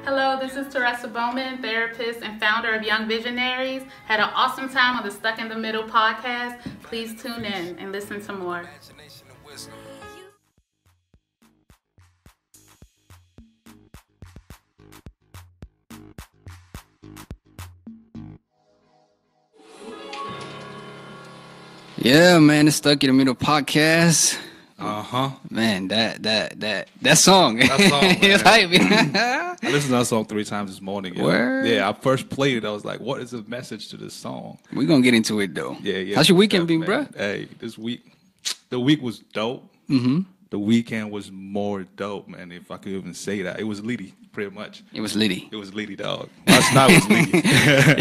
Hello, this is Teressa Bowman, therapist and founder of Young Visionaries. Had an awesome time on the Stuck in the Middle podcast. Please tune in and listen to more. Yeah, man, the Stuck in the Middle podcast. Man, that song. That song, man. It's hype. I listened to that song 3 times this morning. Word? Yeah, I first played it. I was like, what is the message to this song? We're going to get into it, though. Yeah. How's your weekend been, bro? Hey, the week was dope. Mm-hmm. The weekend was more dope, man, if I could even say that. It was litty, pretty much. It was litty. It was litty, dog. Last night was litty.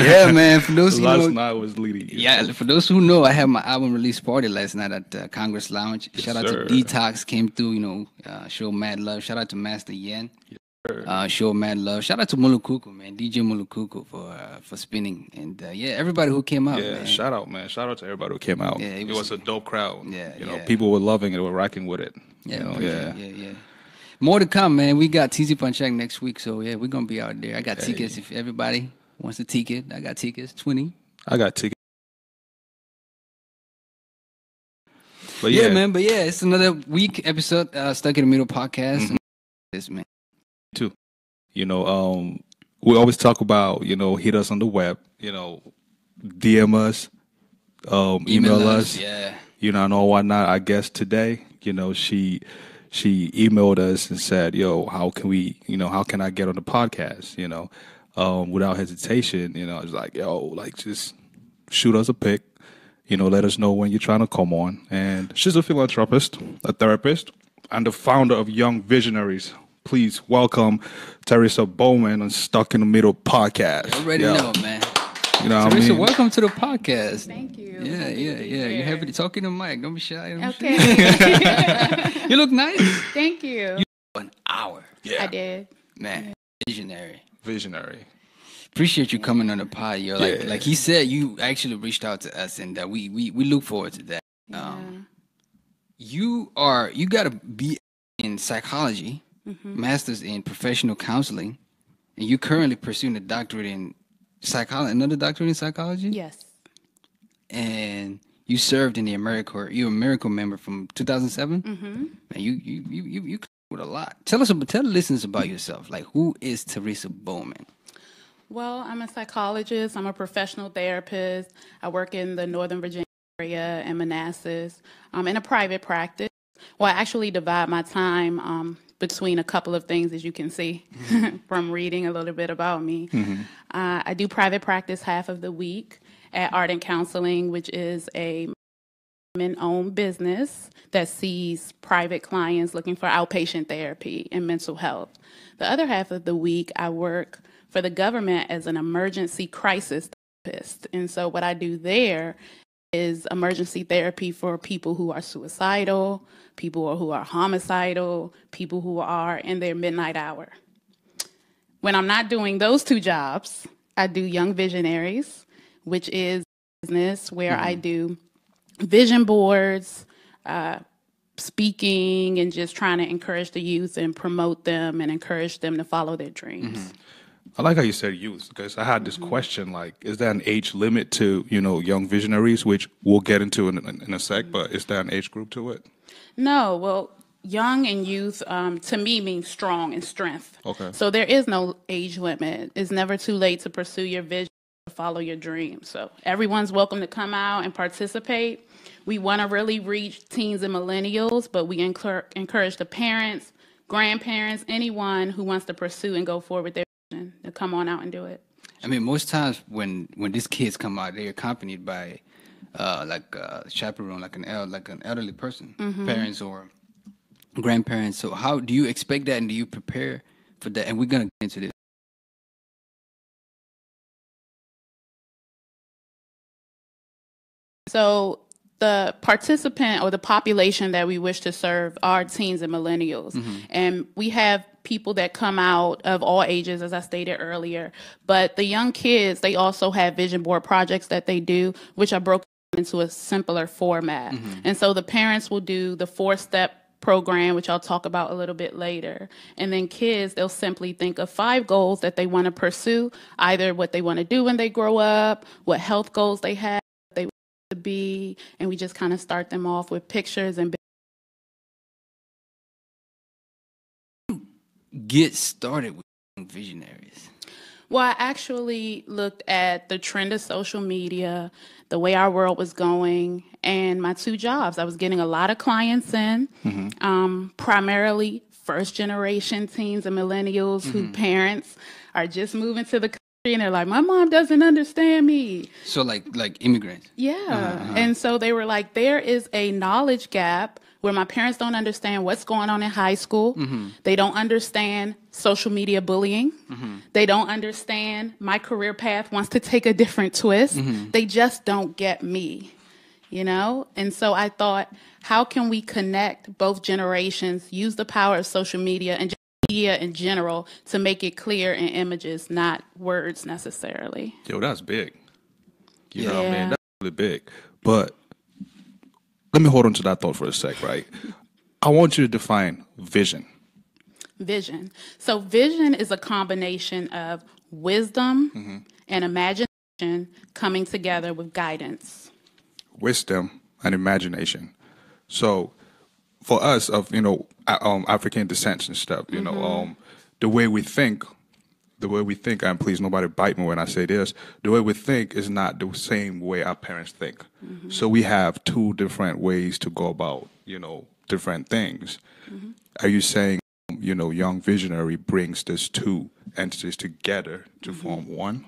Yeah, man. For those who Last know, night was litty. yeah, for those who know, I had my album release party last night at Congress Lounge. Yes, Shout out sir. to Detox, came through, show mad love. Shout out to Master Yen. Show mad love. Shout out to Mulukuku, man, DJ Mulukuku for spinning, and everybody who came out. Yeah, man. shout out, man. Shout out to everybody who came out. Yeah, it was a dope crowd. Yeah, People were loving it, were rocking with it. Yeah. More to come, man. We got TZ Punchak next week, so yeah, we're gonna be out there. I got tickets if everybody wants a ticket. I got tickets, 20. I got tickets. But Yeah, man. But yeah, it's another week episode, Stuck in the Middle podcast. Mm-hmm. This man. Too. We always talk about, hit us on the web, DM us, email us, Yeah. and all whatnot. I guess today, she emailed us and said, how can I get on the podcast? Without hesitation, I was like, just shoot us a pic, let us know when you're trying to come on. And she's a philanthropist, a therapist, and the founder of Young Visionaries. Please welcome Teressa Bowman on Stuck in the Middle podcast. You already know, man. You know what I Teressa, mean? welcome to the podcast. Thank you. Yeah. You happy to talk in the mic? Don't be shy. Okay. You look nice. Thank you. An hour. Yeah. I did. Man, visionary. Visionary. Appreciate you coming on the pod, yo. Yeah. Like he said, you actually reached out to us, and we look forward to that. Yeah. You got to be in psychology, master's in professional counseling, and you currently pursuing a doctorate in psychology, another doctorate in psychology. Yes. And you served in the AmeriCorps. You're a AmeriCorps member from 2007. Mm-hmm. Man, you with a lot. Tell the listeners about yourself. Like, who is Teressa Bowman? Well, I'm a psychologist. I'm a professional therapist. I work in the Northern Virginia area and Manassas in a private practice. Well, I actually divide my time between a couple of things, as you can see from reading a little bit about me. Mm-hmm. I do private practice half of the week at Art and Counseling, which is a women-owned business that sees private clients looking for outpatient therapy and mental health. The other half of the week, I work for the government as an emergency crisis therapist. And so what I do there is emergency therapy for people who are suicidal, people who are homicidal, people who are in their midnight hour. When I'm not doing those two jobs, I do Young Visionaries, which is a business where I do vision boards, speaking, and just trying to encourage the youth and promote them and encourage them to follow their dreams. I like how you said youth, because I had this question, like, is there an age limit to, Young Visionaries, which we'll get into in a sec, but is there an age group to it? No, well, young and youth to me means strong and strength. Okay. So there is no age limit. It's never too late to pursue your vision, to follow your dreams. So everyone's welcome to come out and participate. We want to really reach teens and millennials, but we encourage the parents, grandparents, anyone who wants to pursue and go forward with their vision to come on out and do it. I mean, most times when these kids come out, they're accompanied by like a chaperone, like an elderly person, parents or grandparents. So how do you expect that, and do you prepare for that? And we're gonna get into this. So the participant or the population that we wish to serve are teens and millennials. And we have people that come out of all ages, as I stated earlier. But the young kids, they also have vision board projects that they do, which are broken into a simpler format. And so the parents will do the 4-step program, which I'll talk about a little bit later. And then kids, they'll simply think of 5 goals that they want to pursue, either what they want to do when they grow up, what health goals they have, what they want to be, and we just kind of start them off with pictures and get started with Visionaries. Well, I actually looked at the trend of social media, the way our world was going, and my 2 jobs. I was getting a lot of clients in, primarily first-generation teens and millennials whose parents are just moving to the country, and they're like, my mom doesn't understand me. So like immigrants. Yeah. And so they were like, there is a knowledge gap where my parents don't understand what's going on in high school. They don't understand social media bullying. They don't understand my career path wants to take a different twist. They just don't get me, you know? And so I thought, how can we connect both generations, use the power of social media and media in general to make it clear in images, not words necessarily. Yo, that's big. You know what I mean? That's really big. But let me hold on to that thought for a sec, right? I want you to define vision. Vision. So vision is a combination of wisdom and imagination coming together with guidance. Wisdom and imagination. So for us of, African descent and stuff, the way we think, and please nobody bite me when I say this, the way we think is not the same way our parents think. So we have 2 different ways to go about, different things. Are you saying, Young Visionary brings these 2 entities together to form one?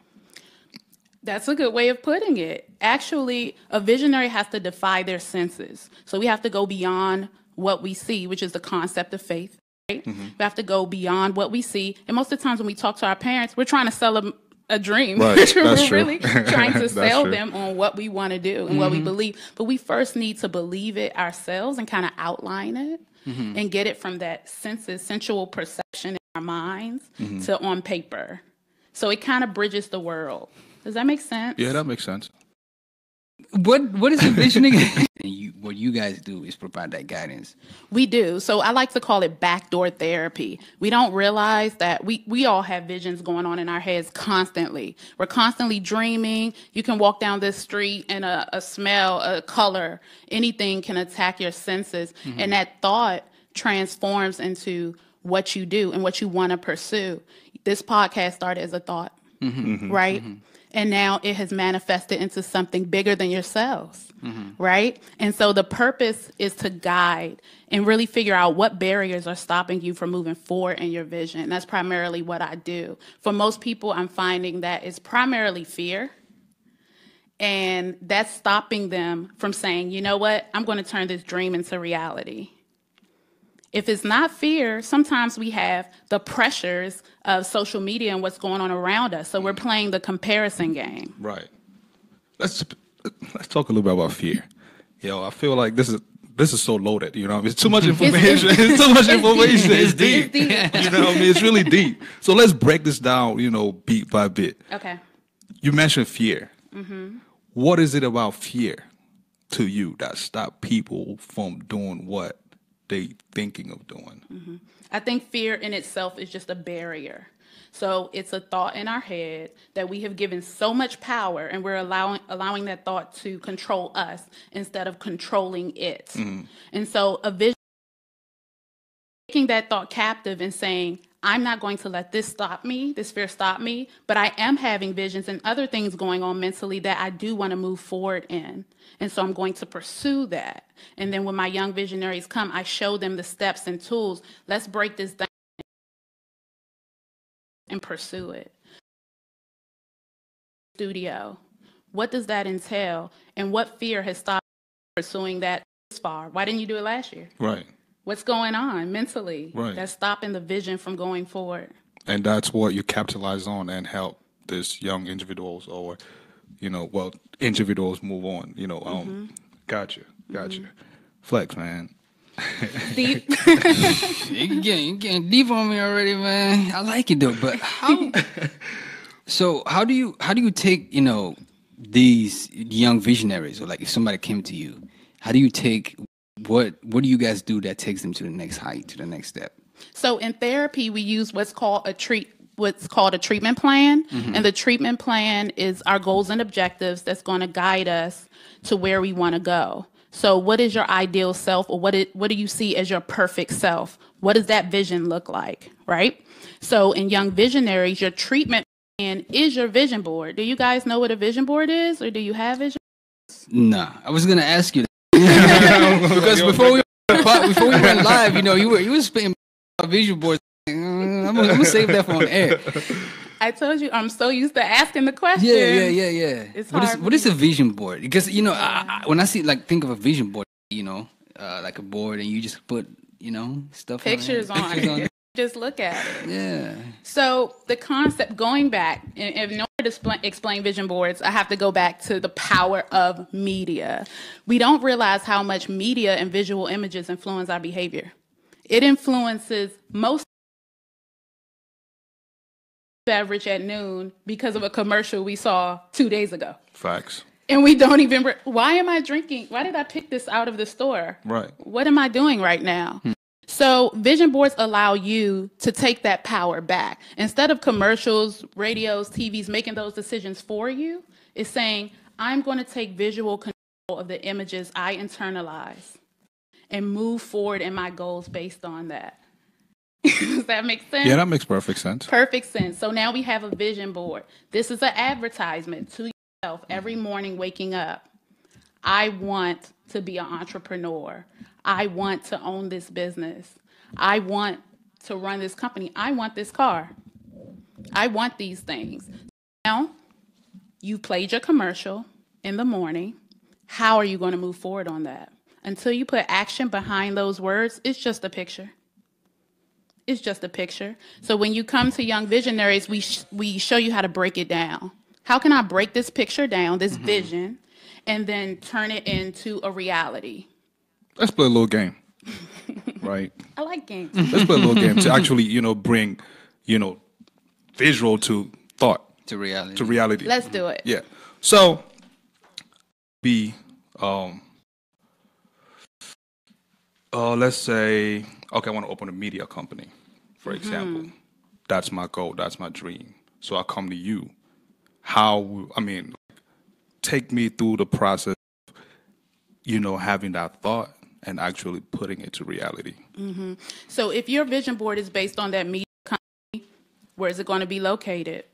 That's a good way of putting it. Actually, a visionary has to defy their senses. So we have to go beyond what we see, which is the concept of faith. Right? We have to go beyond what we see. And most of the times when we talk to our parents, we're trying to sell them a dream. Right. We're really trying to sell them on what we want to do and what we believe. But we first need to believe it ourselves and kind of outline it and get it from that sensual perception in our minds to on paper. So it kind of bridges the world. Does that make sense? Yeah, that makes sense. What is envisioning? And what you guys do is provide that guidance. We do. So I like to call it backdoor therapy. We don't realize that we all have visions going on in our heads constantly. We're constantly dreaming. You can walk down this street and a smell, a color, anything can attack your senses. And that thought transforms into what you do and what you want to pursue. This podcast started as a thought, right? And now it has manifested into something bigger than yourselves, right? And so the purpose is to guide and really figure out what barriers are stopping you from moving forward in your vision. And that's primarily what I do. For most people, I'm finding that it's primarily fear. And that's stopping them from saying, you know what, I'm going to turn this dream into reality. If it's not fear, sometimes we have the pressures of social media and what's going on around us. So we're playing the comparison game. Right. Let's talk a little bit about fear. I feel like this is so loaded. It's too much information. It's too much information. It's deep. It's really deep. So let's break this down. Beat by bit. Okay. You mentioned fear. What is it about fear to you that stop people from doing what they thinking of doing? I think fear in itself is just a barrier. So it's a thought in our head that we have given so much power, and we're allowing that thought to control us instead of controlling it. And so a vision, taking that thought captive and saying, I'm not going to let this fear stop me, but I am having visions and other things going on mentally that I do want to move forward in. And so I'm going to pursue that. And then when my young visionaries come, I show them the steps and tools. Let's break this down and pursue it. Studio, what does that entail? And what fear has stopped pursuing that this far? Why didn't you do it last year? Right. What's going on mentally Right. that's stopping the vision from going forward? And that's what you capitalize on and help these young individuals or, individuals move on. Gotcha. Flex, man. Deep. You getting deep on me already, man. I like it though, but how? So how do you take these young visionaries, or like if somebody came to you, how do you take what do you guys do that takes them to the next height, to the next step? So in therapy, we use what's called a treatment plan, and the treatment plan is our goals and objectives that's going to guide us to where we want to go. So what is your ideal self, or what do you see as your perfect self? What does that vision look like, right? So in Young Visionaries, your treatment plan is your vision board. Do you guys know what a vision board is, or do you have vision? Nah, I was gonna ask you that. Because before we went live, you were spitting a vision board. I'm gonna save that for on air. I told you I'm so used to asking the question. Yeah. It's What is a vision board? Because when I think of a vision board, like a board, and you just put stuff pictures on it. Just look at it. Yeah. So the concept, going back, in order to explain vision boards, I have to go back to the power of media. We don't realize how much media and visual images influence our behavior. It influences most beverage at noon because of a commercial we saw 2 days ago. Facts. And we don't even, why am I drinking? Why did I pick this out of the store? Right. What am I doing right now? So vision boards allow you to take that power back. Instead of commercials, radios, TVs making those decisions for you, it's saying, I'm going to take visual control of the images I internalize and move forward in my goals based on that. Does that make sense? Yeah, that makes perfect sense. Perfect sense. So now we have a vision board. This is an advertisement to yourself every morning waking up. I want to be an entrepreneur. I want to own this business. I want to run this company. I want this car. I want these things. Now, you played your commercial in the morning. How are you going to move forward on that? Until you put action behind those words, it's just a picture. It's just a picture. So when you come to Young Visionaries, we show you how to break it down. How can I break this picture down, this vision, and then turn it into a reality? Let's play a little game, right? I like games. Let's play a little game to actually, bring, visual to thought. To reality. To reality. Let's do it. Yeah. So, let's say, okay, I want to open a media company, for example. That's my goal. That's my dream. So I come to you. Take me through the process of, having that thought and actually putting it to reality. So if your vision board is based on that media company, where is it going to be located?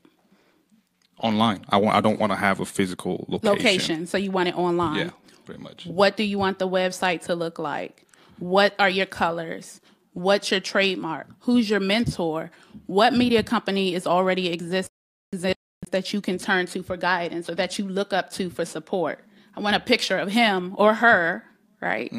Online. I don't want to have a physical location. So you want it online. Yeah, pretty much. What do you want the website to look like? What are your colors? What's your trademark? Who's your mentor? What media company is already existing that you can turn to for guidance or that you look up to for support? I want a picture of him or her, right?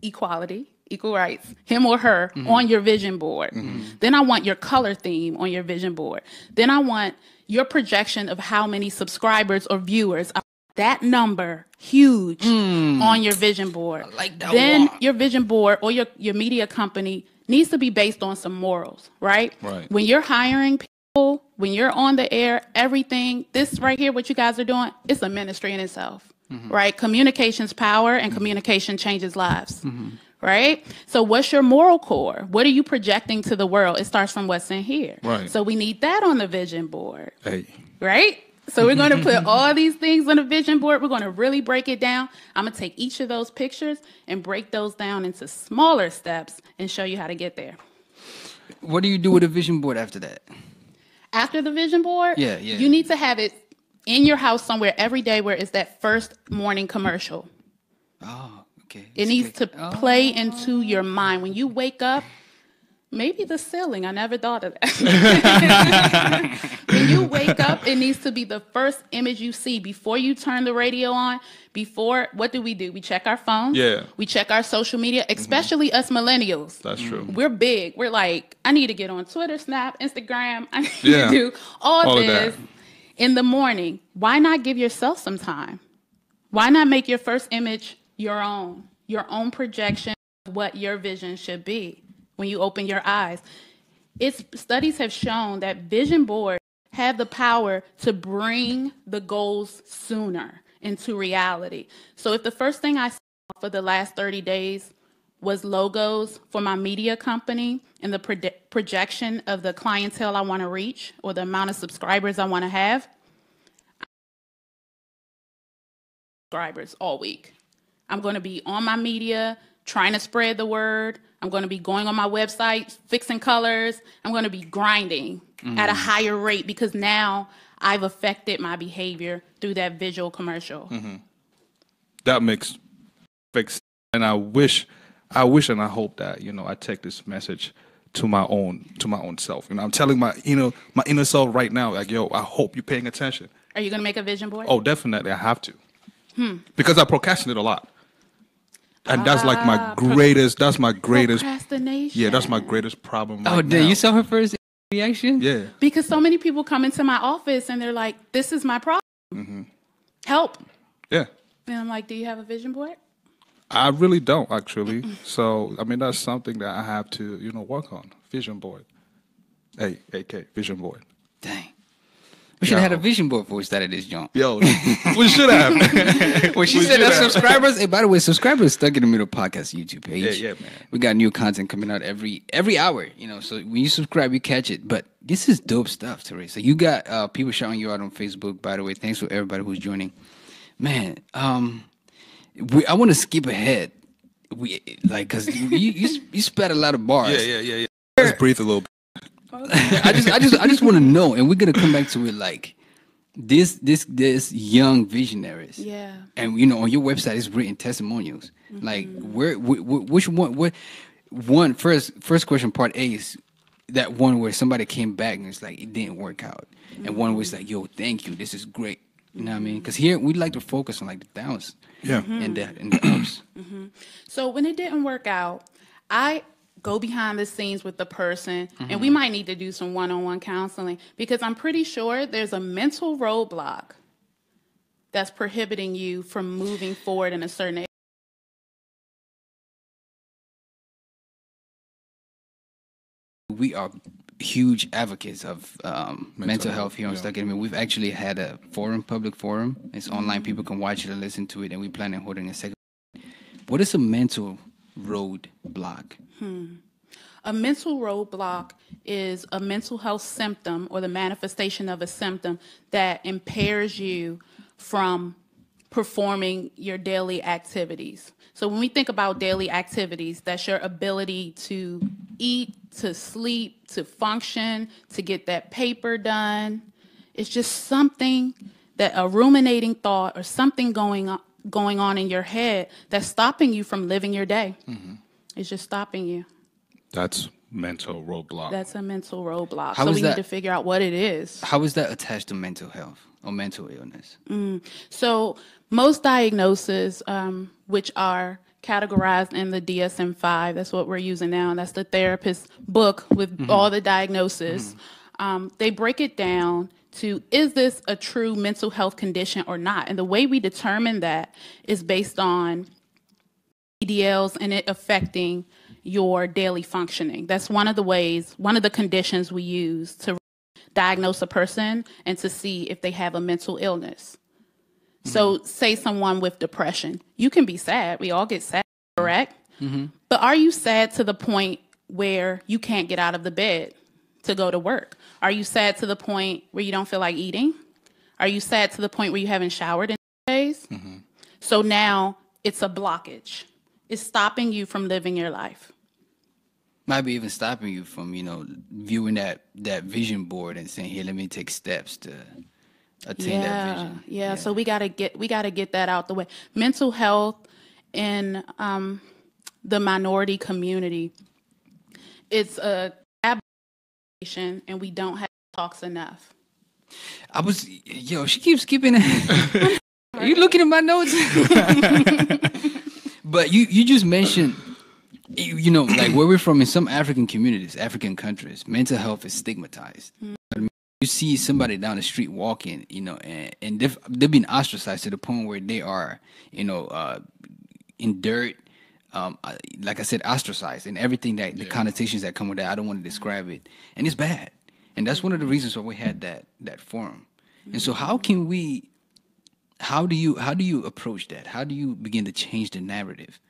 Equality, equal rights, him or her on your vision board. Then I want your color theme on your vision board. Then I want your projection of how many subscribers or viewers. That number, huge, on your vision board. I like that then one. your vision board or your media company needs to be based on some morals, right? When you're hiring people, when you're on the air, everything, this right here, what you guys are doing, it's a ministry in itself, right? Communication's power, and communication changes lives, right? So what's your moral core? What are you projecting to the world? It starts from what's in here. Right. So we need that on the vision board, Hey. right? So we're going to put all these things on a vision board. We're going to really break it down. I'm going to take each of those pictures and break those down into smaller steps and show you how to get there. What do you do with a vision board after that? After the vision board, Yeah. you need to have it in your house somewhere every day where it's that first morning commercial. Oh, okay. It needs to play into your mind. When you wake up, maybe the ceiling. I never thought of that. When you wake up, it needs to be the first image you see before you turn the radio on. What do? We check our phone. Yeah. We check our social media, especially us millennials. That's true. We're big. We're like, I need to get on Twitter, Snap, Instagram. I need Yeah. to do all of this that. in the morning. Why not give yourself some time? Why not make your first image your own projection of what your vision should be when you open your eyes? Studies have shown that vision boards have the power to bring the goals sooner into reality. So if the first thing I see on for the last 30 days was logos for my media company and the projection of the clientele I want to reach or the amount of subscribers I want to have. Subscribers all week. I'm going to be on my media, trying to spread the word. I'm going to be going on my website, fixing colors. I'm going to be grinding at a higher rate because now I've affected my behavior through that visual commercial. That makes sense. And I wish and I hope that, I take this message to my own self. I'm telling my inner self right now, like, yo, I hope you're paying attention. Are you going to make a vision board? Oh, definitely. I have to. Because I procrastinate a lot. And that's like my greatest procrastination. Yeah, that's my greatest problem right now. Did you saw her first reaction? Yeah. Because so many people come into my office and they're like, this is my problem. Help. Yeah. And I'm like, do you have a vision board? I really don't, actually. So, that's something that I have to, work on. Vision board. Hey, AK, vision board. Dang. We should have had a vision board before we started this jump. Yo, we should have. When she said that subscribers, hey, by the way, subscribers stuck in the middle podcast YouTube page. Yeah, man. We got new content coming out every hour, so when you subscribe, you catch it. But this is dope stuff, Teressa. You got people shouting you out on Facebook, by the way. Thanks for everybody who's joining. Man, I want to skip ahead. Because you spat a lot of bars. Yeah. Let's breathe a little bit. I just want to know, and we're gonna come back to it. Like this young visionaries. Yeah. And on your website is written testimonials. Like which one? First question, part A is that one where somebody came back and it's like it didn't work out, and one was like, yo, thank you, this is great. You know what I mean? Because here we like to focus on like the downs. Yeah. And the ups. So when it didn't work out, I go behind the scenes with the person, and we might need to do some one-on-one counseling because I'm pretty sure there's a mental roadblock that's prohibiting you from moving forward in a certain area. We are huge advocates of mental health here on Stuck in. We've actually had a public forum. It's online. People can watch it and listen to it, and we plan on holding a second. What is a mental roadblock? A mental roadblock is a mental health symptom or the manifestation of a symptom that impairs you from performing your daily activities. So when we think about daily activities, that's your ability to eat, to sleep, to function, to get that paper done. It's just something that a ruminating thought or something going on in your head that's stopping you from living your day. It's just stopping you. That's mental roadblock. That's a mental roadblock. How so is we that, need to figure out what it is. How is that attached to mental health or mental illness? So most diagnoses, which are categorized in the DSM-5, that's what we're using now. That's the therapist's book with all the diagnoses. They break it down to, is this a true mental health condition or not? And the way we determine that is based on EDLs and it affecting your daily functioning. That's one of the conditions we use to diagnose a person and to see if they have a mental illness. So say someone with depression, you can be sad. We all get sad, correct? But are you sad to the point where you can't get out of the bed to go to work? Are you sad to the point where you don't feel like eating? Are you sad to the point where you haven't showered in days? So now it's a blockage. It's stopping you from living your life. Might be even stopping you from, viewing that vision board and saying, "Here, let me take steps to attain that vision." Yeah. So we gotta get that out the way. Mental health in the minority community, it's a taboo, and we don't have talks enough. She keeps skipping it. Are you looking at my notes? But you just mentioned, like where we're from in some African communities, African countries, mental health is stigmatized. You see somebody down the street walking, and they've been ostracized to the point where they are, in dirt, like I said, ostracized, and everything that the connotations that come with that. I don't want to describe it, and it's bad. And that's one of the reasons why we had that forum. And so how can we how do you approach that? How do you begin to change the narrative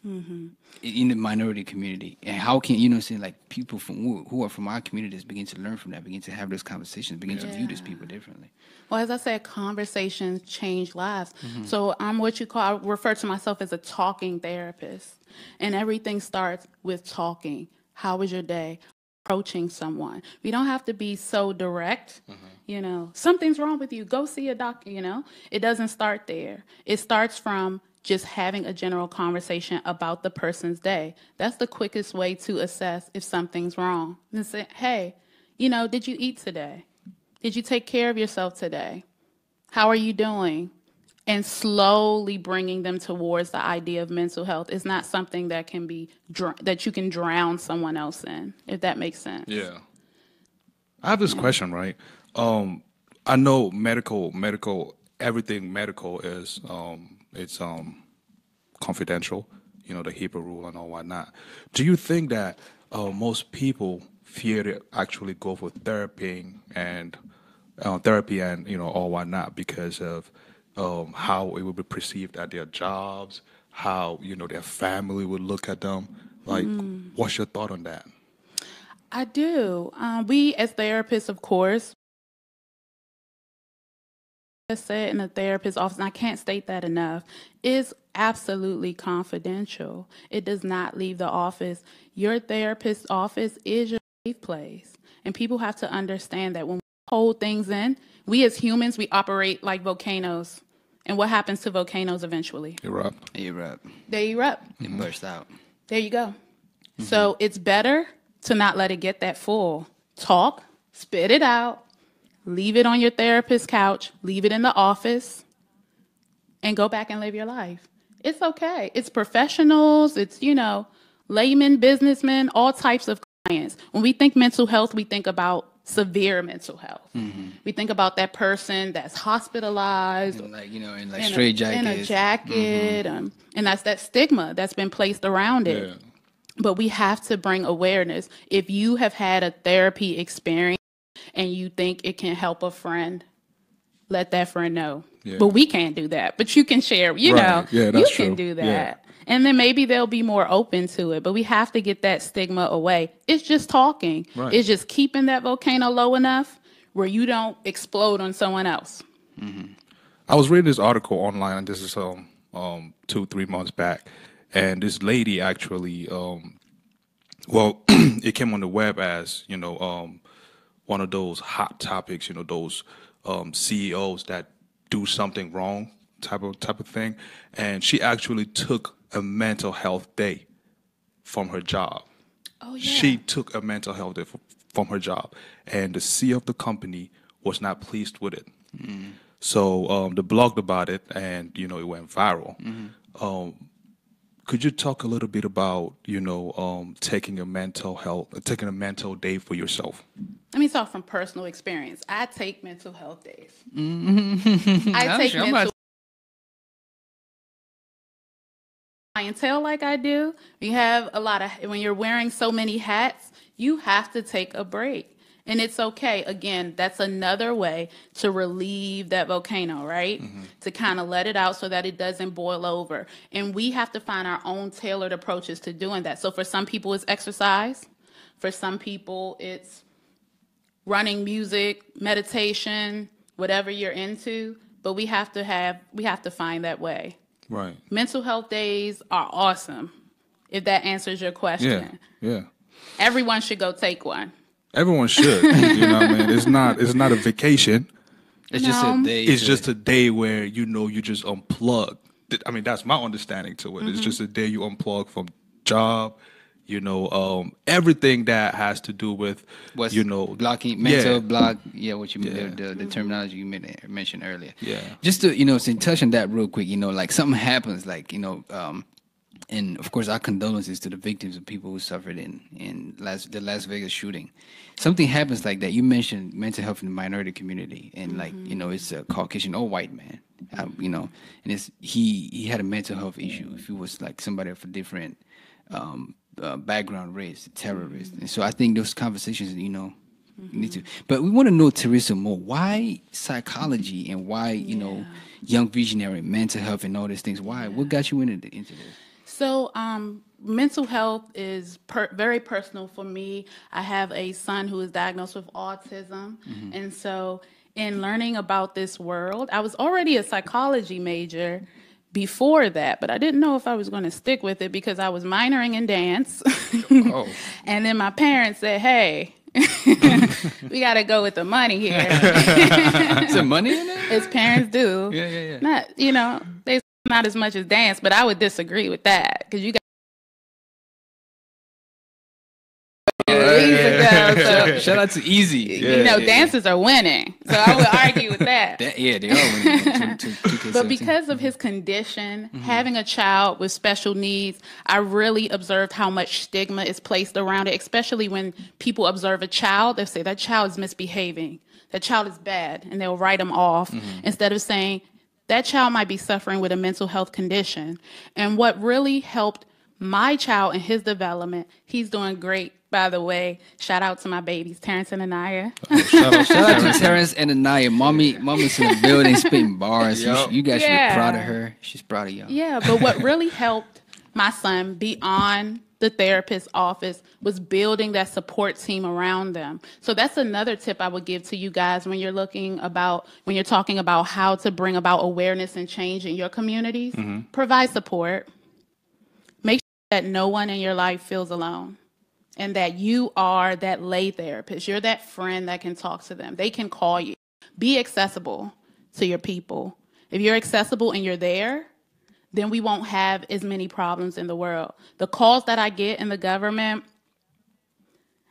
in the minority community? And how can say like people from who are from our communities begin to learn from that, begin to have those conversations, begin to view these people differently? Well, as I said, conversations change lives. So I'm what you call, I refer to myself as a talking therapist. And everything starts with talking. How was your day? Approaching someone. We don't have to be so direct. Something's wrong with you. Go see a doctor, It doesn't start there. It starts from just having a general conversation about the person's day. That's the quickest way to assess if something's wrong. And say, hey, did you eat today? Did you take care of yourself today? How are you doing? And slowly bringing them towards the idea of mental health is not something that can be that you can drown someone else in, if that makes sense. Yeah. I have this question, right? I know everything medical is it's confidential, the HIPAA rule and all whatnot. Do you think that most people fear to actually go for therapy and all whatnot because of how it would be perceived at their jobs, how their family would look at them? Like, what's your thought on that? I do. We as therapists, of course, said in a therapist's office, and I can't state that enough, is absolutely confidential. It does not leave the office. Your therapist's office is your safe place. And people have to understand that when we hold things in, we as humans, we operate like volcanoes. And what happens to volcanoes eventually? Erupt. They erupt. It bursts out. There you go. So it's better to not let it get that full. Talk, spit it out, leave it on your therapist's couch, leave it in the office, and go back and live your life. It's okay. It's professionals, it's, laymen, businessmen, all types of clients. When we think mental health, we think about severe mental health. We think about that person that's hospitalized, in straight jackets, in a jacket, and that's that stigma that's been placed around it. Yeah. But we have to bring awareness. If you have had a therapy experience and you think it can help a friend, let that friend know. Yeah. But we can't do that. But you can share, Yeah, you that's can true. do that. Yeah. And then maybe they'll be more open to it. But we have to get that stigma away. It's just talking. Right. It's just keeping that volcano low enough where you don't explode on someone else. I was reading this article online, and this is 2-3 months back, and this lady actually, it came on the web as one of those hot topics, those CEOs that do something wrong type of thing, and she actually took a mental health day from her job. Oh, yeah. She took a mental health day from her job, and the CEO of the company was not pleased with it. So they blogged about it, and it went viral. Could you talk a little bit about taking a mental day for yourself? Let me talk from personal experience. I take mental health days. I take mental clientele like I do. You have a lot of, when you're wearing so many hats, you have to take a break. And it's okay. Again, that's another way to relieve that volcano, right? To kind of let it out so that it doesn't boil over. And we have to find our own tailored approaches to doing that. So for some people, it's exercise. For some people, it's running music, meditation, whatever you're into. But we have to find that way. Right. Mental health days are awesome, if that answers your question. Yeah. Everyone should go take one. Everyone should. You know what I mean? It's not a vacation. It's just a day. It's just a day where you just unplug. I mean, that's my understanding to it. It's just a day you unplug from job, everything that has to do with blocking mental block. Yeah, what you mean, the terminology you mentioned earlier. Yeah. Just to touch on that real quick, like something happens, and of course our condolences to the victims of people who suffered in the Las Vegas shooting. Something happens like that. You mentioned mental health in the minority community, and it's a Caucasian or white man, and it's he had a mental health issue. If he was like somebody of a different background, race, terrorist, and so I think those conversations, You need to. But we want to know, Teresa, more. Why psychology and why, young visionary, mental health and all these things? Why? What got you into this? So, mental health is very personal for me. I have a son who is diagnosed with autism. And so, in learning about this world, I was already a psychology major before that, but I didn't know if I was going to stick with it because I was minoring in dance. And then my parents said, hey, we got to go with the money here. Is there money in it? As parents do. Yeah. Not, they not as much as dance, but I would disagree with that because you got so, shout out to Easy. Dancers are winning, so I would argue with that. They are winning. But because of his condition, having a child with special needs, I really observed how much stigma is placed around it, especially when people observe a child. They say that child is misbehaving, that child is bad, and they'll write them off instead of saying that child might be suffering with a mental health condition. And what really helped my child in his development, he's doing great, by the way. Shout out to my babies, Terrence and Anaya. Shout out to Terrence and Anaya. Mommy's in the building spitting bars. Yep. You guys should be proud of her. She's proud of y'all. Yeah, but what really helped my son beyond the therapist's office was building that support team around them. So that's another tip I would give to you guys when you're talking about how to bring about awareness and change in your communities. Provide support. Make sure that no one in your life feels alone and that you are that lay therapist. You're that friend that can talk to them. They can call you. Be accessible to your people. If you're accessible and you're there, then we won't have as many problems in the world. The calls that I get in the government,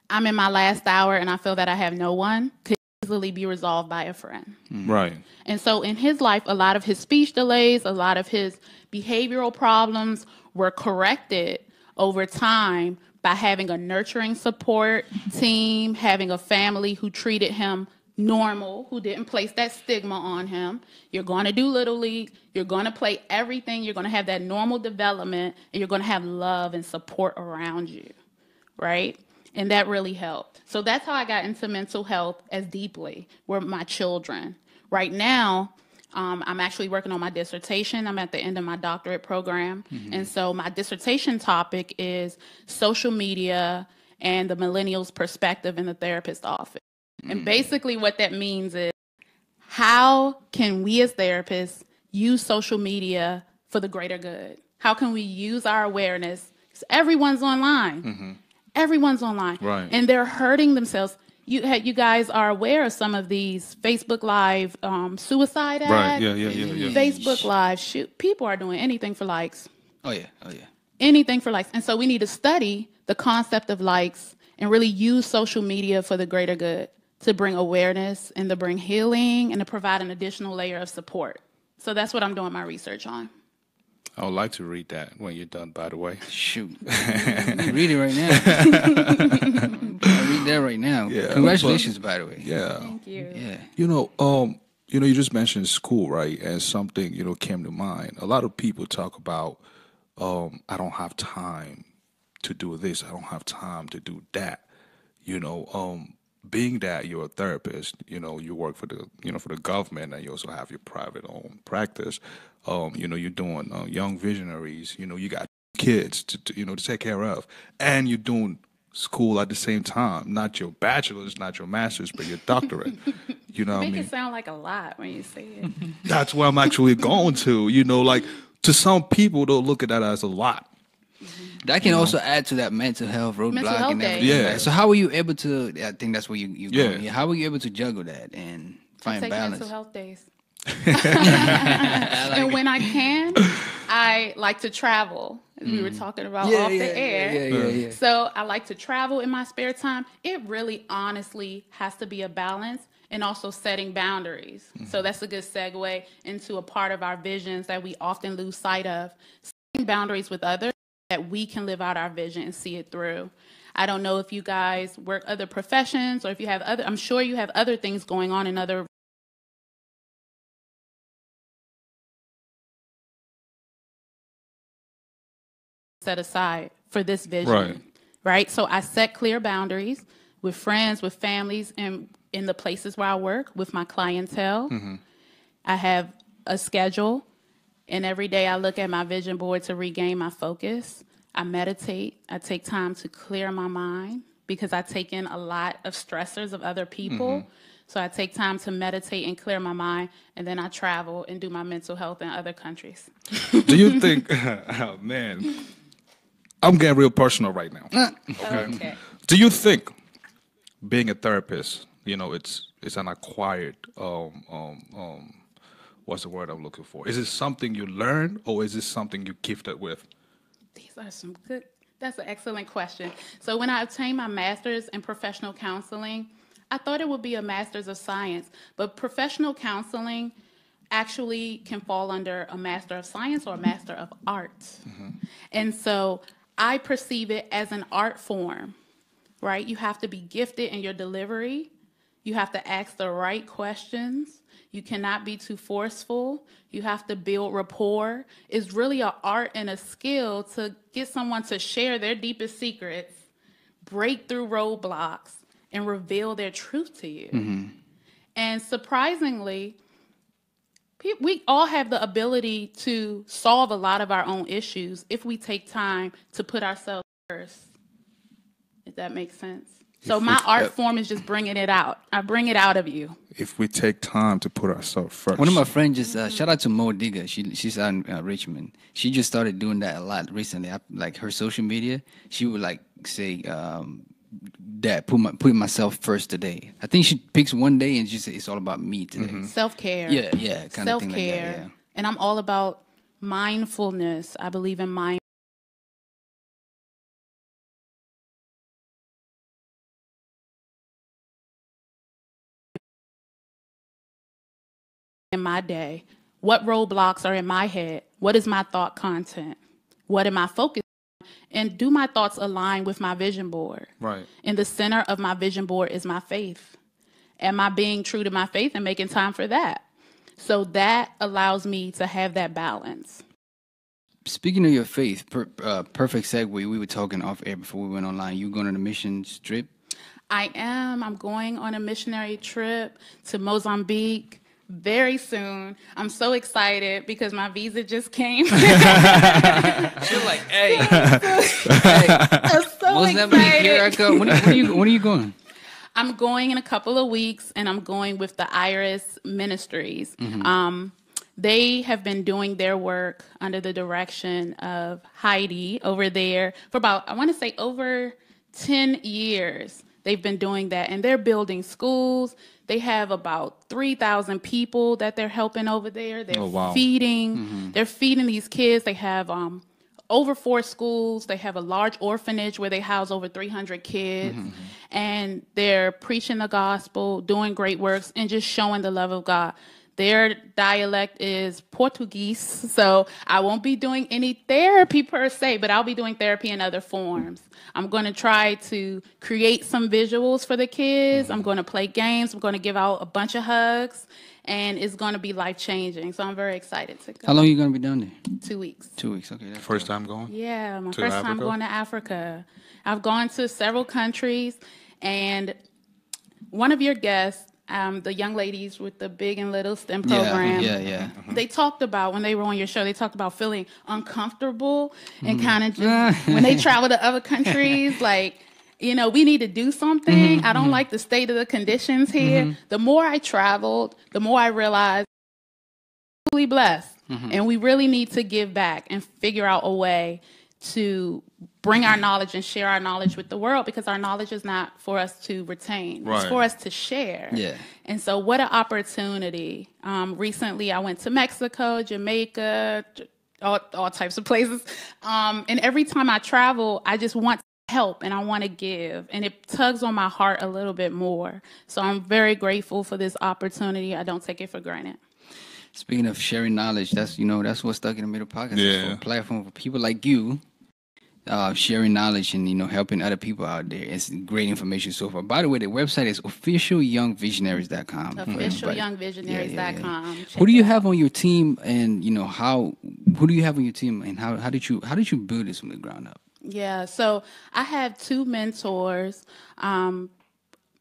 I'm in my last hour and I feel that I have no one, could easily be resolved by a friend. Right. And so in his life, a lot of his speech delays, a lot of his behavioral problems were corrected over time by having a nurturing support team, having a family who treated him normal, who didn't place that stigma on him. You're going to do Little League. You're going to play everything. You're going to have that normal development, and you're going to have love and support around you, right? And that really helped. So that's how I got into mental health as deeply, were my children. Right now, I'm actually working on my dissertation. I'm at the end of my doctorate program. And so my dissertation topic is social media and the millennials' perspective in the therapist office. And basically what that means is, how can we as therapists use social media for the greater good? How can we use our awareness? Because everyone's online. Everyone's online. Right. And they're hurting themselves. You guys are aware of some of these Facebook Live suicide ads. Right, yeah. Facebook Live, people are doing anything for likes. Oh yeah. Anything for likes. And so we need to study the concept of likes and really use social media for the greater good, to bring awareness and to bring healing and to provide an additional layer of support. So that's what I'm doing my research on. I would like to read that when you're done, by the way. Shoot. Read it right now. I read that right now. Yeah, congratulations, by the way. Yeah. Thank you. Yeah. You just mentioned school, right? And something, came to mind. A lot of people talk about, I don't have time to do this. I don't have time to do that. Being that you're a therapist, you work for the government, and you also have your private own practice. You're doing young visionaries. You got kids to take care of, and you're doing school at the same time. Not your bachelor's, not your master's, but your doctorate. You know what I mean? Make it sound like a lot when you say it. That's where I'm actually going to. Like, to some people, they'll look at that as a lot. That can also add to that mental health roadblock. Mental health and day. everything. So how were you able to? I think that's where you go. Yeah. How were you able to juggle that and find take balance? mental health days. And when I can, I like to travel. As we were talking about off the air. Yeah. So I like to travel in my spare time. It really, honestly, has to be a balance, and also setting boundaries. So that's a good segue into a part of our visions that we often lose sight of. Setting boundaries with others, that we can live out our vision and see it through. I don't know if you guys work other professions, or if you have other, I'm sure you have other things going on in other set aside for this vision. Right? So I set clear boundaries with friends, with families, and in the places where I work, with my clientele. I have a schedule, and every day I look at my vision board to regain my focus. I meditate. I take time to clear my mind because I take in a lot of stressors of other people. So I take time to meditate and clear my mind, and then I travel and do my mental health in other countries. Do you think, oh, man, I'm getting real personal right now. Okay. Do you think being a therapist, you know, it's an acquired, what's the word I'm looking for? Is it something you learn, or is it something you're gifted with? These are some good, that's an excellent question. So when I obtained my master's in professional counseling, I thought it would be a master's of science, but professional counseling actually can fall under a master of science or a master of art. And so I perceive it as an art form, right? You have to be gifted in your delivery. You have to ask the right questions. You cannot be too forceful. You have to build rapport. It's really an art and a skill to get someone to share their deepest secrets, break through roadblocks, and reveal their truth to you. And surprisingly, we all have the ability to solve a lot of our own issues if we take time to put ourselves first, if that makes sense. So my art form is just bringing it out. I bring it out of you. If we take time to put ourselves first. One of my friends just shout out to Mo Digger. She's out in Richmond. She just started doing that a lot recently. Like her social media, she would like say, "Dad, put myself first today." I think she picks one day and she says it's all about me today. Self-care. Yeah, kind of thing like that. Self-care. Yeah. And I'm all about mindfulness. I believe in mindfulness. In my day, what roadblocks are in my head? What is my thought content? What am I focused on? And do my thoughts align with my vision board? Right. In the center of my vision board is my faith. Am I being true to my faith and making time for that? So that allows me to have that balance. Speaking of your faith, perfect segue. We were talking off air before we went online. You going on a mission trip? I am. I'm going on a missionary trip to Mozambique very soon. I'm so excited because my visa just came. She's like, hey, I'm so Mozambique, here I excited. go. When are you going? I'm going in a couple of weeks, and I'm going with the Iris Ministries. They have been doing their work under the direction of Heidi over there for about, I want to say, over 10 years. They've been doing that, and they're building schools. They have about 3,000 people that they're helping over there. They're feeding. They're feeding these kids. They have over 4 schools. They have a large orphanage where they house over 300 kids. And they're preaching the gospel, doing great works, and just showing the love of God. Their dialect is Portuguese, so I won't be doing any therapy per se, but I'll be doing therapy in other forms. I'm going to try to create some visuals for the kids. I'm going to play games. I'm going to give out a bunch of hugs, and it's going to be life-changing. So I'm very excited to go. How long are you going to be down there? 2 weeks. 2 weeks, okay. That's First time going? Yeah, my To first time Africa? going to Africa. I've gone to several countries, and one of your guests, the young ladies with the Big and Little STEM program. Yeah. They talked about, when they were on your show, they talked about feeling uncomfortable and kind of just, when they travel to other countries, like, you know, we need to do something. I don't like the state of the conditions here. The more I traveled, the more I realized I'm really blessed. And we really need to give back and figure out a way to bring our knowledge and share our knowledge with the world, because our knowledge is not for us to retain. It's for us to share. Yeah. And so what an opportunity. Recently, I went to Mexico, Jamaica, all types of places. And every time I travel, I just want to help and I want to give. And it tugs on my heart a little bit more. So I'm very grateful for this opportunity. I don't take it for granted. Speaking of sharing knowledge, that's what Stuck in the Middle podcast is for. A platform for people like you, sharing knowledge and helping other people out there. It's great information so far. By the way, the website is officialyoungvisionaries.com. Officialyoungvisionaries.com. Who do you have on your team, and who do you have on your team, and how did you build this from the ground up? Yeah, so I have 2 mentors.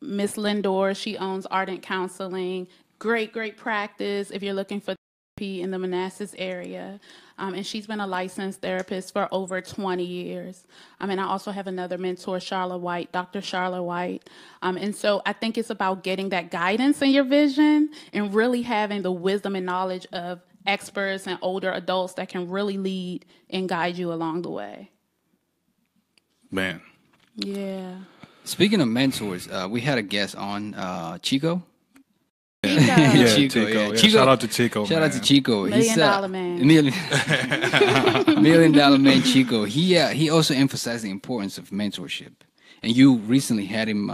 Miss Lindor. She owns Ardent Counseling. Great practice if you're looking for therapy in the Manassas area. And she's been a licensed therapist for over 20 years. And I also have another mentor, Charlotte White, Dr. Charlotte White. And so I think it's about getting that guidance in your vision and really having the wisdom and knowledge of experts and older adults that can really lead and guide you along the way. Man. Yeah. Speaking of mentors, we had a guest on, Chico. Yeah, Chico, Chico. yeah. Yeah. Chico. Shout out to Chico. Shout out to Chico. Million Dollar Man. Million Dollar Man Chico. He also emphasized the importance of mentorship. And you recently had him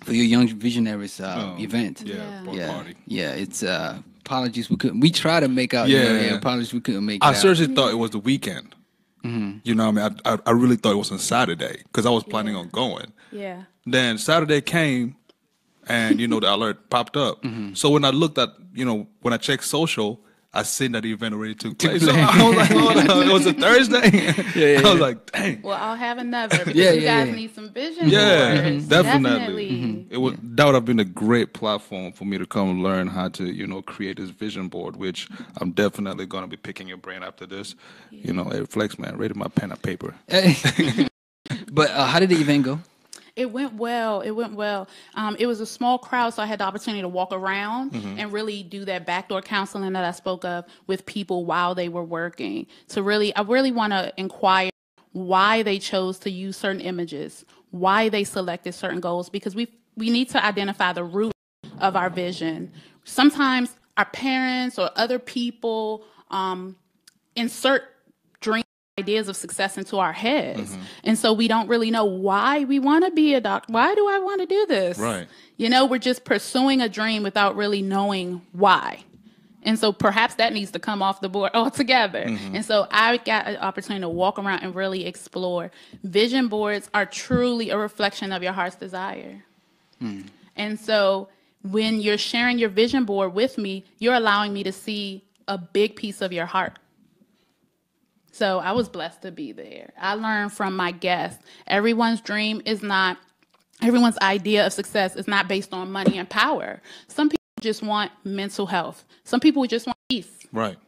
for your Young Visionaries event. Party. Yeah, it's apologies we couldn't. We tried to make out. Apologies we couldn't make. I seriously thought it was the weekend. You know what I mean? I really thought it was on Saturday because I was planning on going. Yeah. Then Saturday came, and the alert popped up. So when I looked at, when I checked social, I seen that the event already took place. So I was like, hold on, it was a Thursday. I was like, dang. Well, I'll have another because you guys need some vision boards. Definitely. That would have been a great platform for me to come and learn how to, create this vision board, which I'm definitely going to be picking your brain after this. Hey, Flex, man, rated my pen and paper. But how did the event go? It went well. It was a small crowd, so I had the opportunity to walk around and really do that backdoor counseling that I spoke of with people while they were working. I really want to inquire why they chose to use certain images, why they selected certain goals, because we need to identify the root of our vision. Sometimes our parents or other people insert dreams, ideas of success into our heads. And so we don't really know why we want to be a doctor. Why do I want to do this? Right. We're just pursuing a dream without really knowing why. And so perhaps that needs to come off the board altogether. And so I got an opportunity to walk around and really explore. Vision boards are truly a reflection of your heart's desire. And so when you're sharing your vision board with me, you're allowing me to see a big piece of your heart. So I was blessed to be there. I learned from my guests. Everyone's idea of success is not based on money and power. Some people just want mental health. Some people just want peace. Right.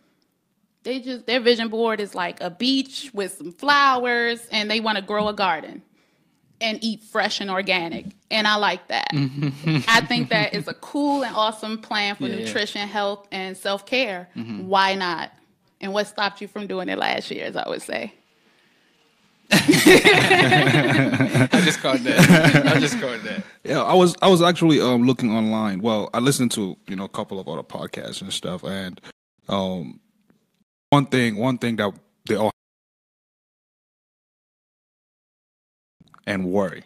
Their vision board is like a beach with some flowers, and they want to grow a garden and eat fresh and organic. And I like that. I think that is a cool and awesome plan for nutrition, health, and self-care. Why not? And what stopped you from doing it last year, as I would say? I just caught that. Yeah, I was actually looking online. Well, I listened to a couple of other podcasts and stuff, and one thing that they all and worry,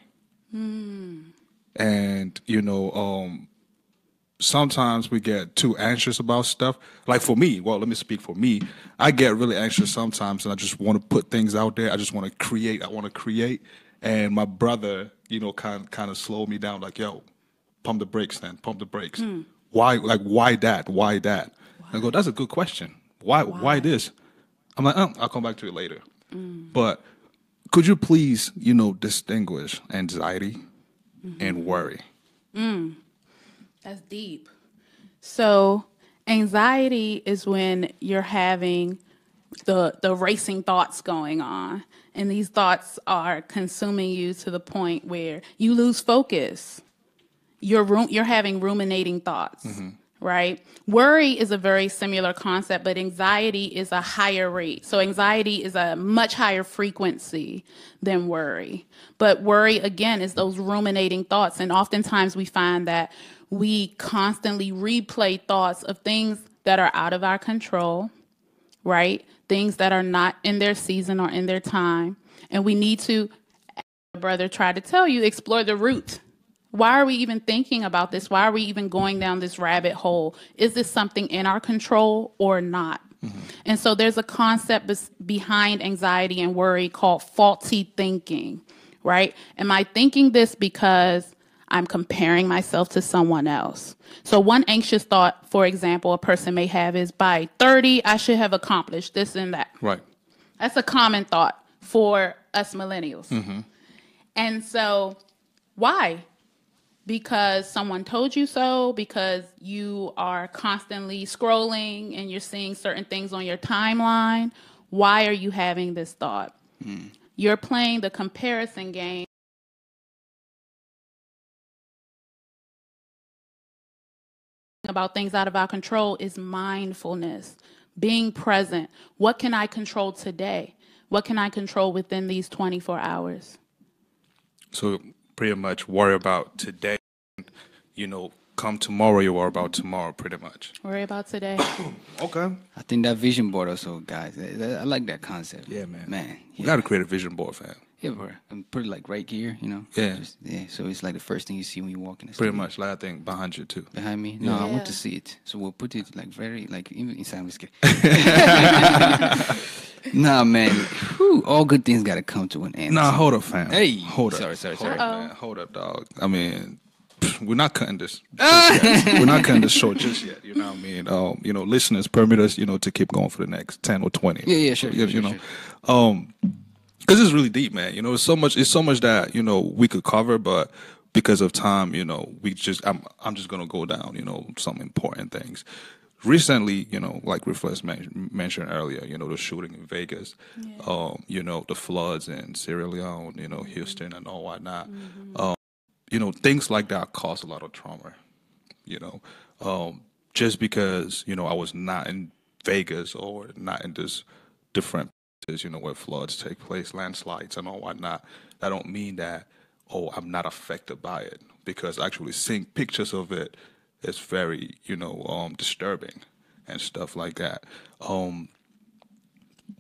and sometimes we get too anxious about stuff. Like for me, well, let me speak for me. I get really anxious sometimes, and I just want to put things out there. I just want to create. I want to create. And my brother, kind of slowed me down. Like, yo, pump the brakes, then. Pump the brakes. Why? Like, why that? Why that? I go, that's a good question. Why this? I'm like, I'll come back to it later. But could you please, distinguish anxiety and worry? That's deep. So anxiety is when you're having the racing thoughts going on, and these thoughts are consuming you to the point where you lose focus. You're having ruminating thoughts, right? Worry is a very similar concept, but anxiety is a higher rate. So anxiety is a much higher frequency than worry. But worry, again, is those ruminating thoughts, and oftentimes we find that we constantly replay thoughts of things that are out of our control, right? Things that are not in their season or in their time. And we need to, as my brother tried to tell you, explore the root. Why are we even thinking about this? Why are we even going down this rabbit hole? Is this something in our control or not? And so there's a concept behind anxiety and worry called faulty thinking, right? Am I thinking this because I'm comparing myself to someone else? So one anxious thought, for example, a person may have is by 30, I should have accomplished this and that. Right. That's a common thought for us millennials. And so why? because someone told you so, because you are constantly scrolling and you're seeing certain things on your timeline. Why are you having this thought? You're playing the comparison game about things out of our control is mindfulness, being present. What can I control today? What can I control within these 24 hours? So pretty much worry about today, come tomorrow, you worry about tomorrow, pretty much. Worry about today. Okay. I think that vision board also, guys. I like that concept. Yeah, man. Man, We yeah. got to create a vision board, fam. Yeah, bro. And put it like right here, Yeah. So it's like the first thing you see when you walk in the Pretty store. much, like I think behind you too. Behind me? No, I Yeah. want to see it. So we'll put it like very, like even inside. I'm just kidding. Nah, man. Whew, all good things got to come to an end. Nah, hold up, fam. Hey. Hold up. Sorry. Hold up, man. Hold up, dog. I mean, we're not cutting this. Just yet. We're not cutting this short just yet. You know what I mean? Listeners, permit us, to keep going for the next 10 or 20. Yeah, sure. Because it's really deep, man. It's so much that we could cover, but because of time, I'm just gonna go down, some important things. Recently, like Reflex mentioned earlier, the shooting in Vegas, the floods in Sierra Leone, Houston and all whatnot. Things like that cause a lot of trauma. Just because I was not in Vegas or not in this different places, where floods take place, landslides and all whatnot. That don't mean that I'm not affected by it, because actually seeing pictures of it is very disturbing and stuff like that.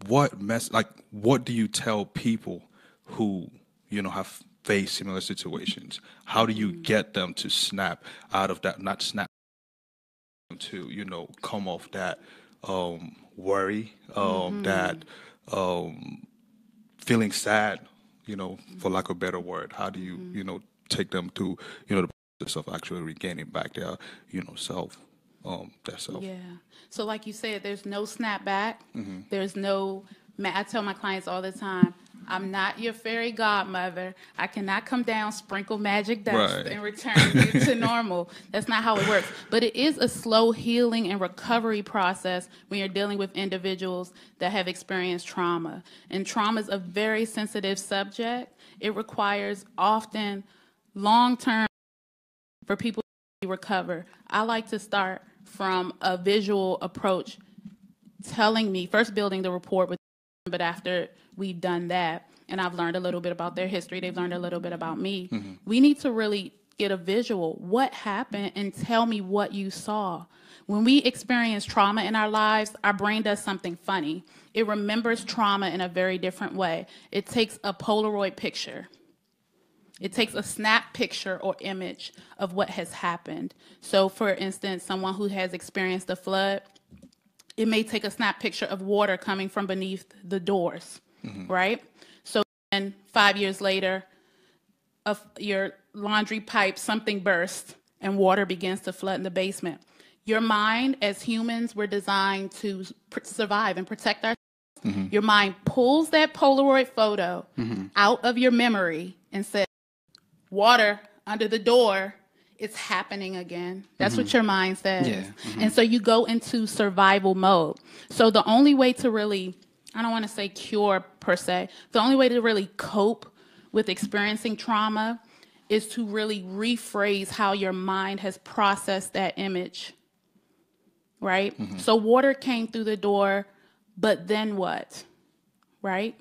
What do you tell people who have faced similar situations? How do you get them to snap out of that? Not snap, to come off that worry, that feeling sad, for lack of a better word. How do you take them to the process of actually regaining back their self, their self? Yeah. So like you said, there's no snap back. There's no, I tell my clients all the time, I'm not your fairy godmother. I cannot come down, sprinkle magic dust, Right. and return you to normal. That's not how it works. But it is a slow healing and recovery process when you're dealing with individuals that have experienced trauma. And trauma is a very sensitive subject. It requires often long-term for people to recover. I like to start from a visual approach, telling me, first building the rapport with them, but after we've done that, and I've learned a little bit about their history, they've learned a little bit about me, we need to really get a visual. What happened? And tell me what you saw. When we experience trauma in our lives, our brain does something funny. It remembers trauma in a very different way. It takes a Polaroid picture. It takes a snap picture or image of what has happened. So, for instance, someone who has experienced a flood, it may take a snap picture of water coming from beneath the doors, right? So then 5 years later, your laundry pipe, something bursts, and water begins to flood in the basement. Your mind, as humans, we're designed to survive and protect ourselves. Your mind pulls that Polaroid photo out of your memory and says, water under the door, it's happening again. That's what your mind says. Yeah. And so you go into survival mode. So the only way to really, I don't want to say cure per se, the only way to really cope with experiencing trauma is to really rephrase how your mind has processed that image, right? So water came through the door, but then what, right?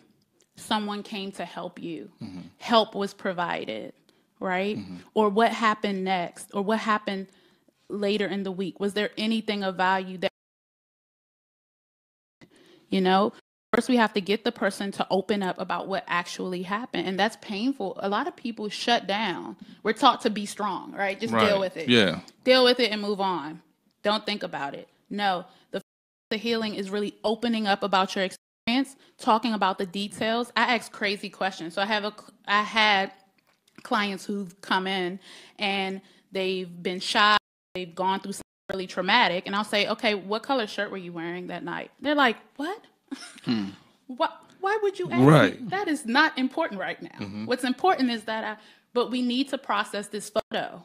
Someone came to help you. Help was provided, right? Or what happened next? Or what happened later in the week? Was there anything of value that, First, we have to get the person to open up about what actually happened. And that's painful. A lot of people shut down. We're taught to be strong, right? Just deal with it. Yeah. Deal with it and move on. Don't think about it. No, the healing is really opening up about your experience, talking about the details. I ask crazy questions. So I had clients who've come in and they've been shy, they've gone through something really traumatic, and I'll say, okay, what color shirt were you wearing that night? They're like, what? What? Why would you ask Right. me? That is not important right now. What's important is that but we need to process this photo.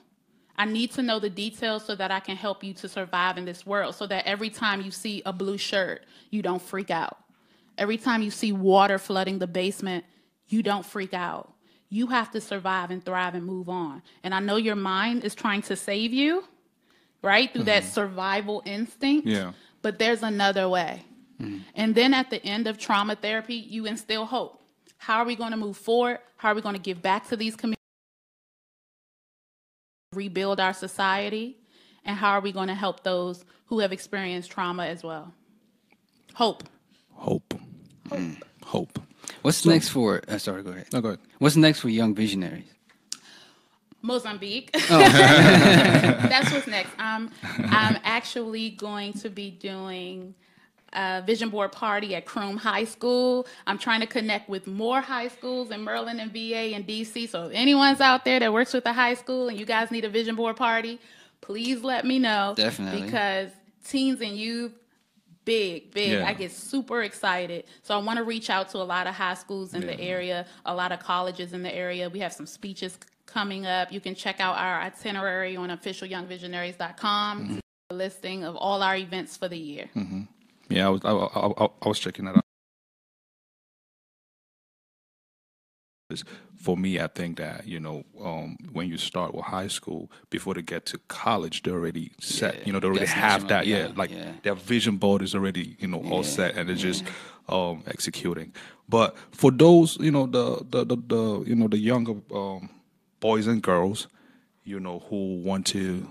I need to know the details so that I can help you to survive in this world, so that every time you see a blue shirt, you don't freak out. Every time you see water flooding the basement, you don't freak out. You have to survive and thrive and move on. And I know your mind is trying to save you, right, through that survival instinct. Yeah. But there's another way. And then at the end of trauma therapy, you instill hope. How are we going to move forward? How are we going to give back to these communities, rebuild our society? And how are we going to help those who have experienced trauma as well? Hope. Hope. Hope. What's next for? Sorry, go ahead. No, go ahead. What's next for Young Visionaries? Mozambique. That's what's next. I'm actually going to be doing a vision board party at Croom High School. I'm trying to connect with more high schools in Maryland and VA and DC. So if anyone's out there that works with a high school and you guys need a vision board party, please let me know. Definitely. Because teens and youth, big. Yeah. I get super excited. So I want to reach out to a lot of high schools in the area, a lot of colleges in the area. We have some speeches coming up. You can check out our itinerary on officialyoungvisionaries.com. A listing of all our events for the year. Yeah, I was checking that out. For me, I think that, when you start with high school, before they get to college, they're already set. Yeah, they already have that. Their vision board is already, all set, and they're just executing. But for those, the younger boys and girls, who want to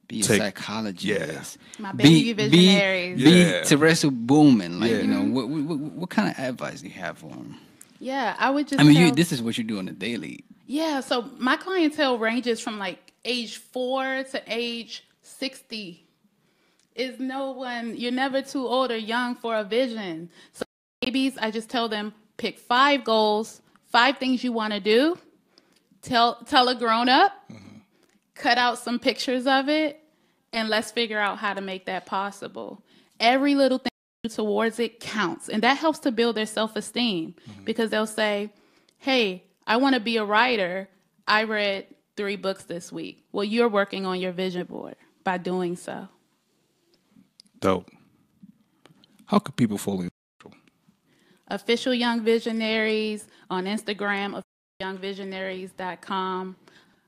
be a psychologist. My baby visionaries. Be Teressa Bowman. What kind of advice do you have for them? Yeah, I would just this is what you do on a daily. Yeah, so my clientele ranges from like age 4 to age 60. You're never too old or young for a vision. So babies, I just tell them, pick 5 goals, 5 things you want to do. Tell a grown-up, cut out some pictures of it, and let's figure out how to make that possible. Every little thing towards it counts, and that helps to build their self-esteem, because they'll say, hey, I want to be a writer. I read 3 books this week. Well, you're working on your vision board by doing so. Dope. How could people follow you? Official Young Visionaries on Instagram, youngvisionaries.com,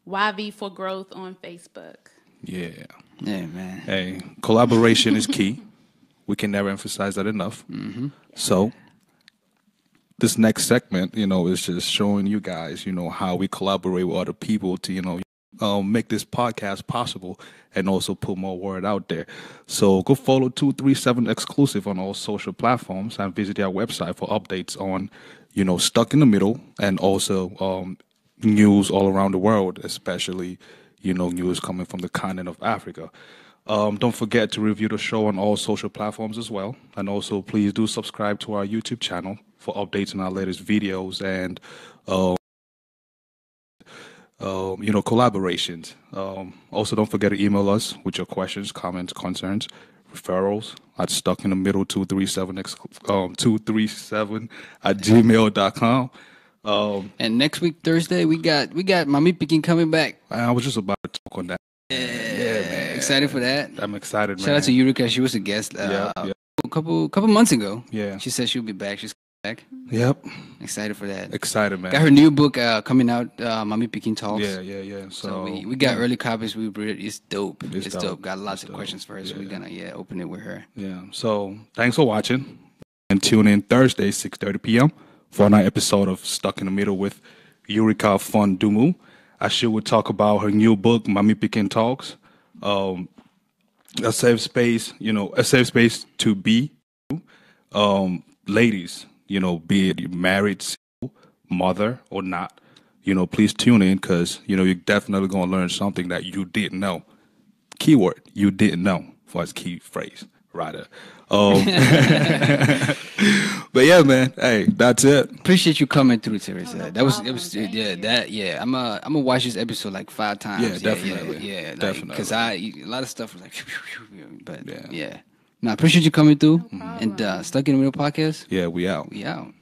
YV for Growth on Facebook. Yeah, man. Hey, collaboration is key. We can never emphasize that enough. So this next segment, is just showing you guys, how we collaborate with other people to, make this podcast possible and also put more word out there. So go follow 237 Exclusive on all social platforms and visit our website for updates on, Stuck in the Middle, and also news all around the world, especially, news coming from the continent of Africa. Don't forget to review the show on all social platforms as well. And also, please do subscribe to our YouTube channel for updates on our latest videos and, collaborations. Also, don't forget to email us with your questions, comments, concerns, referrals at stuckintthemiddle237@gmail.com. And next week, Thursday, we got Mami Pikin coming back. I was just about to talk on that. Yeah, man. Excited for that. I'm excited, man. Shout out to Eureka. She was a guest a couple months ago. Yeah. She said she'll be back. She's back. Yep. Excited for that. Excited, man. Got her new book coming out, Mami Pikin Talks. Yeah. So we got early copies. We read it. It's dope. It's dope. Got lots of questions for her, so we're gonna open it with her. Yeah. So thanks for watching, and tune in Thursday 6:30 p.m. for another episode of Stuck in the Middle with Eureka Fun Dumu. As she would talk about her new book, Mami Pikin Talks. A safe space, a safe space to be. Ladies, be it married, single, mother or not, please tune in, because, you're definitely going to learn something that you didn't know. Keyword, you didn't know, for its key phrase, rather. But yeah, man, hey, that's it. Appreciate you coming through, Teressa. No It was problem. I'm gonna watch this episode like 5 times. Yeah, definitely. Definitely. Because a lot of stuff was like, but yeah. No, I appreciate you coming through. No And Stuck in the Middle podcast. Yeah, we out. We out.